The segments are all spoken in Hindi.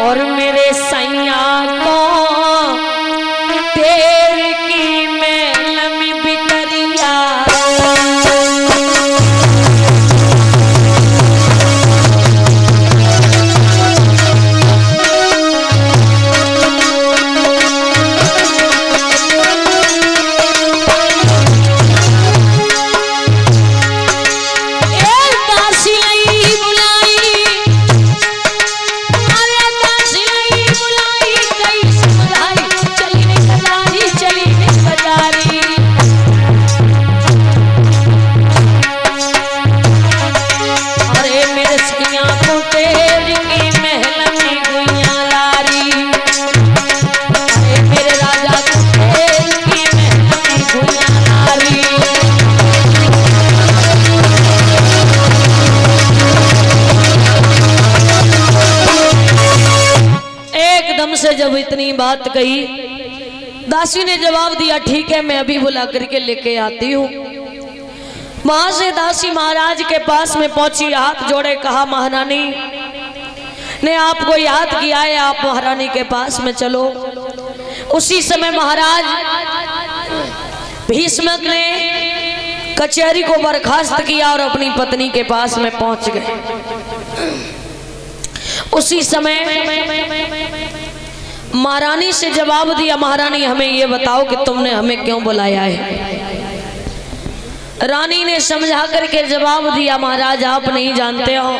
और मेरे सैया को तेर की मैल में बिटरिया जब इतनी बात कही दासी ने जवाब दिया, ठीक है मैं अभी बुला करके लेके आती हूँ। वहां से दासी महाराज के पास में पहुंची, हाथ जोड़े कहा महारानी ने आपको याद किया है, आप महारानी के पास में चलो। उसी समय महाराज भीष्मक ने कचहरी को बर्खास्त किया और अपनी पत्नी के पास में पहुंच गए। उसी समय महारानी से जवाब दिया, महारानी हमें ये बताओ कि तुमने हमें क्यों बुलाया है। रानी ने समझा करके जवाब दिया, महाराज आप नहीं जानते हो,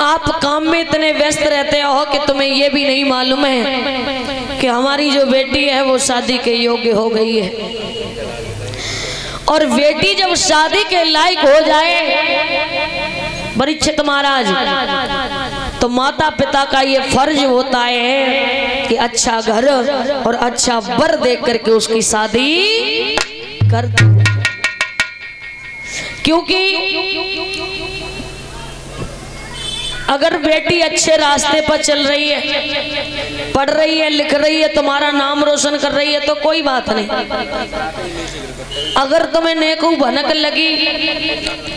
आप काम में इतने व्यस्त रहते हो कि तुम्हें ये भी नहीं मालूम है कि हमारी जो बेटी है वो शादी के योग्य हो गई है। और बेटी जब शादी के लायक हो जाए परीक्षित महाराज, तो माता पिता का ये फर्ज होता है कि अच्छा घर और अच्छा वर देख करके उसकी शादी कर दो। क्योंकि अगर बेटी अच्छे रास्ते पर चल रही है, पढ़ रही है, लिख रही है, तुम्हारा नाम रोशन कर रही है तो कोई बात नहीं। अगर तुम्हें नेकू भनक लगी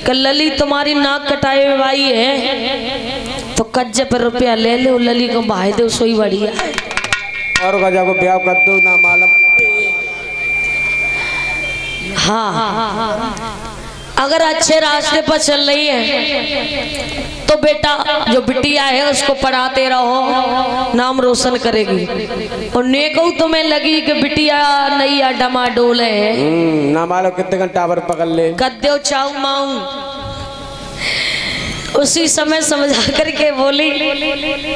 कि लली तुम्हारी नाक कटाए हुए आई है तो कज्जे पर रुपया ले लो, लली को भाई दो, सोई बढ़िया और गजा को ब्याह कर दो ना मालूम। हाँ, अगर अच्छे रास्ते पर चल रही है तो बेटा जो बिटिया है उसको पढ़ाते रहो, नाम रोशन करेगी। और नेकू तुम्हें लगी कि बिटिया नैया डमाडोल है, ना मालूम कितने घंटे टावर पकड़ ले, कद्दो चाऊ माऊ। उसी समय समझा करके बोली,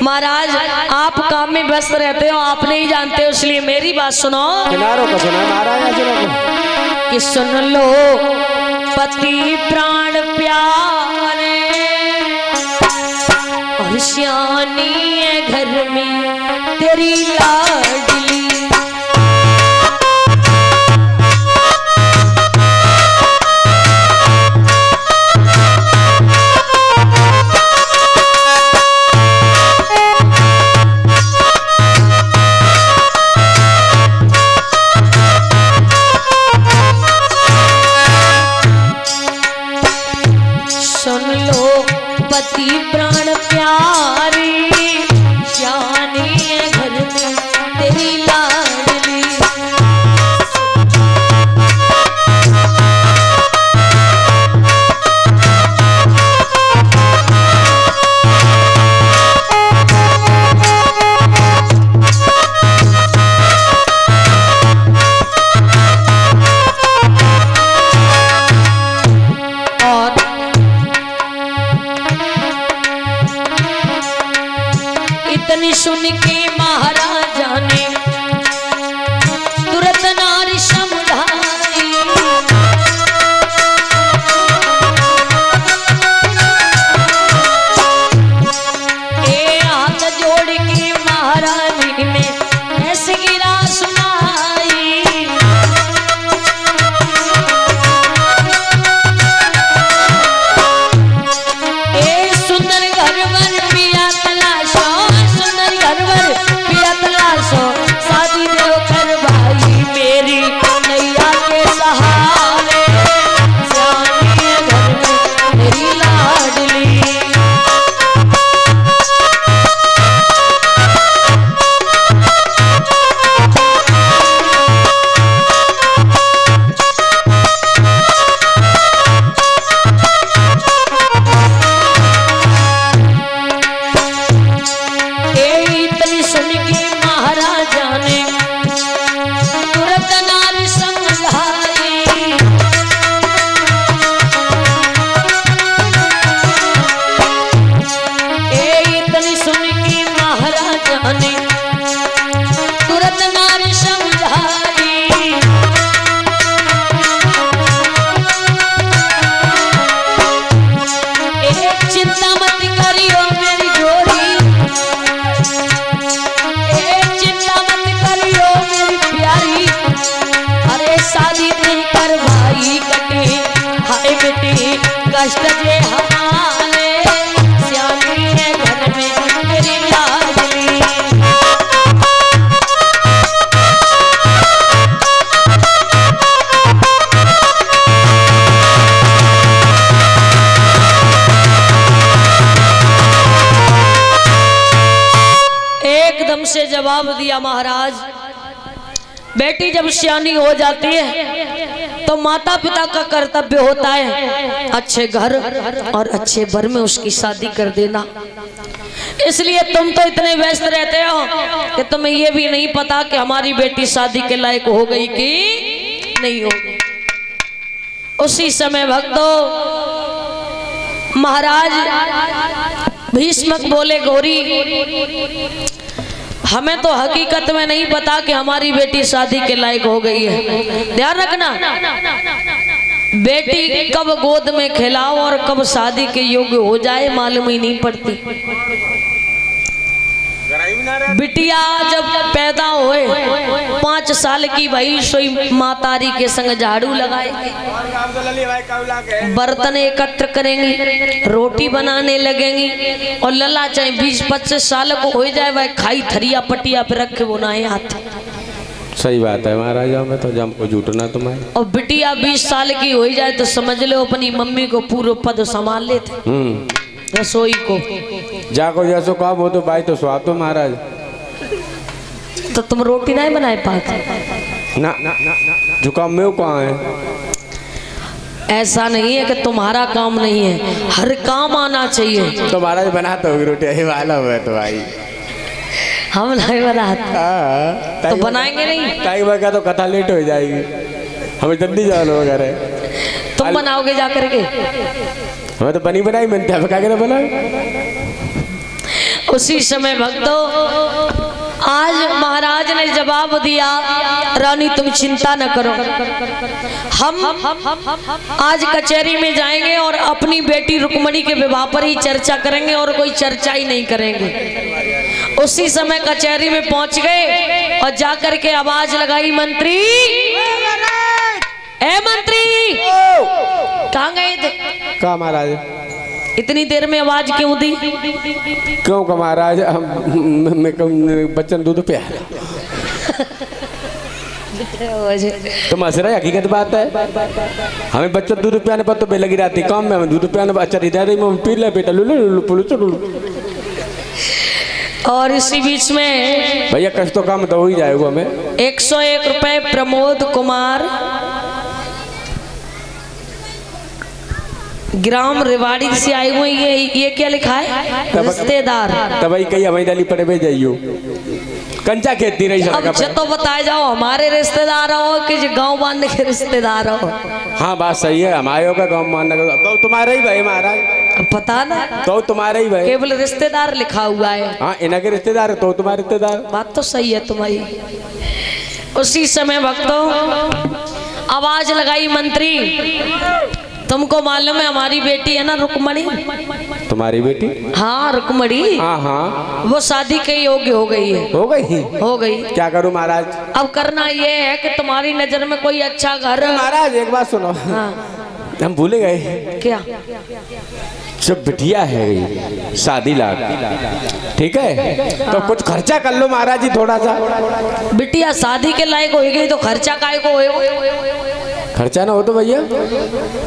महाराज आप काम में व्यस्त रहते हो, आप नहीं जानते हो, इसलिए मेरी बात सुनो। किनारों का सुना महाराज कि सुन लो पति प्राण प्यारे और श्यानी है घर में तेरी लाडली। पति प्राण प्यारी श्यानी है घर में तेरी लाडली। सुन के महाराजा ने तुरंत नारी समझाई, ए हाथ जोड़ के महारानी ने ऐसे गिरा सुनाई। ए सुंदर घर वर पिया तलाशो, सुंदर घर वर पिया कष्ट जे हमारे श्यामी है घर में मेरी लाडली। एकदम से जवाब दिया महाराज, बेटी जब सियानी हो जाती है तो माता पिता का कर्तव्य होता है अच्छे घर और अच्छे वर में उसकी शादी कर देना। इसलिए तुम तो इतने व्यस्त रहते हो कि तुम्हें यह भी नहीं पता कि हमारी बेटी शादी के लायक हो गई कि नहीं हो गई। उसी समय भक्तों महाराज भीष्मक बोले, गौरी हमें तो हकीकत में नहीं पता कि हमारी बेटी शादी के लायक हो गई है। ध्यान रखना, बेटी कब गोद में खिलाओ और कब शादी के योग्य हो जाए मालूम ही नहीं पड़ती। बिटिया जब पैदा होए 5 साल की भई सोई मातारी के संग झाड़ू लगाएगी, बर्तन एकत्र करेंगी, रोटी बनाने लगेंगी और लला चाहे 20-25 साल को हो जाए वह खाई थरिया पटिया पे रख के बनाए हाथ। सही बात है महाराजा, में तो जम को झूठना तुम्हें। और बिटिया 20 साल की हो जाए तो समझ लो अपनी मम्मी को पूरा पद संभाल लेते रसोई को। जाको जैसो काम हो तो भाई तो स्वाद तो महाराज। तो तुम रोटी नहीं बनाए पाते ना, ना, ना, ना, ना। जुकाम में कहाँ है? ऐसा नहीं है कि तुम्हारा काम नहीं है, हर काम आना चाहिए। तो महाराज बनाते होगी रोटी, यही वाला हुआ तो भाई हम नहीं बनाते तो बनाएंगे नहीं। टाइम का तो कथा लेट हो जाएगी, हमें जल्दी जाना वगैरह। तुम बनाओगे जा करके? हमें तो बनी बनाई बनती है, क्या करे बना। उसी समय भक्तों आज महाराज ने जवाब दिया, रानी तुम चिंता न करो, हम आज कचहरी में जाएंगे और अपनी बेटी रुक्मणी के विवाह पर ही चर्चा करेंगे और कोई चर्चा ही नहीं करेंगे। उसी समय कचहरी में पहुंच गए और जाकर के आवाज लगाई, मंत्री ए मंत्री कहाँ गए थे? कहाँ महाराज? इतनी देर में आवाज क्यों दी? क्यों का महाराज, बच्चन दूध पे तुम हंस रहे, हकीकत बात है। हमें बच्चों दूध पियाने पर तो लगी रहती काम में, हमें दूध पियाने पर अच्छा नहीं पी ले बेटा लुलु। और इसी बीच में भैया कष्ट तो काम तो हो ही जाएगा हमें। 101 रुपए प्रमोद कुमार ग्राम रेवाड़ी से आए हुए। ये क्या लिखा है? रिश्तेदार। तभी कहीं हवाई डाली पड़े भेज जाइयो, कंचा खेती रही। अब तो बताए जाओ हमारे रिश्तेदार हो कि गांव बांधने के रिश्तेदार हो। हाँ बात सही है, हमारे होगा गांव बांधने का तो तुम्हारे ही भाई महाराज। पता ना, तो तुम्हारे ही भाई, केवल रिश्तेदार लिखा हुआ है। हाँ इन्हें के रिश्तेदार है तो तुम्हारे रिश्तेदार। बात तो सही है तुम्हारी। उसी समय भक्तों आवाज लगाई, मंत्री तुमको मालूम है हमारी बेटी है ना रुक्मणी? तुम्हारी बेटी? हाँ रुक्मणी। हाँ हाँ वो शादी के योग्य हो गई है। हो गई? हो गई। क्या करूं महाराज? अब करना ये है कि तुम्हारी नजर में कोई अच्छा घर। महाराज एक बात सुनो। हाँ। हम भूले गए। क्या? जब बिटिया है शादी लाख, ठीक है तो कुछ खर्चा कर लो महाराज जी थोड़ा सा। बिटिया शादी के लायक हो गई तो खर्चा काहे को हो? खर्चा ना हो तो भैया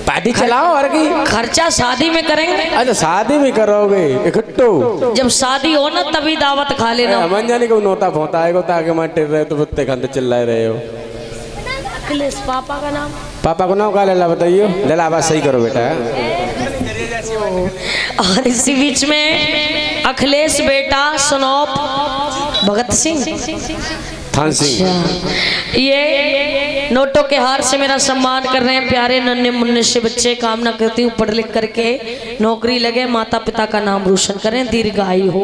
पार्टी चलाओ और की खर्चा शादी में करेंगे। अच्छा शादी में करोगे इकट्ठो? जब शादी हो ना तभी दावत खा लेना। मन जाने को नोता फोता है ताकि माटे रहे तो बुत्ते खाते चिल्लाए रहे हो। अखिलेश पापा का नाम? पापा को नाम का लेला बताइयो। लेला बात सही करो बेटा। और इसी बीच में अखिलेश बेटा सनौप भगत सिंह थान सिंह, ये नोटों के हार से मेरा सम्मान कर रहे हैं। प्यारे नन्हे मुन्ने से बच्चे, कामना करती हूँ पढ़ लिख करके नौकरी लगे, माता पिता का नाम रोशन करें, दीर्घायु हो।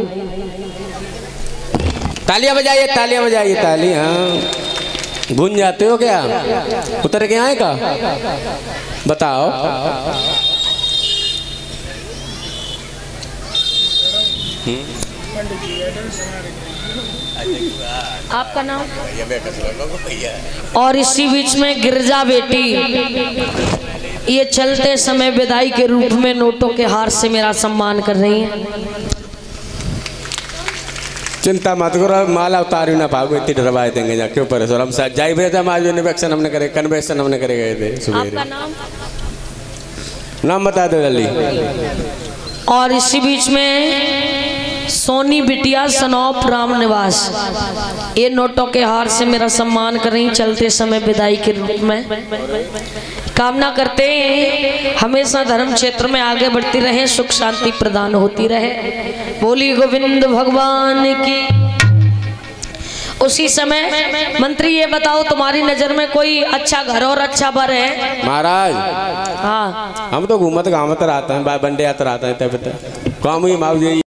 तालियां बजाइए, तालियां बजाइए, ताली। हाँ भून जाते हो क्या? उतर के आए का बताओ। आपका नाम? और इसी बीच में गिरजा बेटी ये चलते समय विदाई के रूप में नोटों के हार से मेरा सम्मान कर रही हैं। चिंता मत करो, माला उतारी ना भागो, इतनी डरवाए देंगे जा, क्यों परेशान। हम जाई भेजा आज इन्वेक्शन हमने करे, कन्वेक्शन हमने करे गए थे सुबह। नाम बता दो जल्दी। और इसी बीच में सोनी बिटिया सनौप राम निवास, ये नोटों के हार से मेरा सम्मान कर रही चलते समय विदाई के रूप में। कामना करते हैं हमेशा धर्म क्षेत्र में आगे बढ़ती रहे, सुख शांति प्रदान होती रहे। बोली गोविंद भगवान की। उसी समय मंत्री ये बताओ, तुम्हारी नजर में कोई अच्छा घर और अच्छा बर है? महाराज हाँ, हम तो घूमत गाँव रहते हैं, बंडे आते रहते हैं, काम ही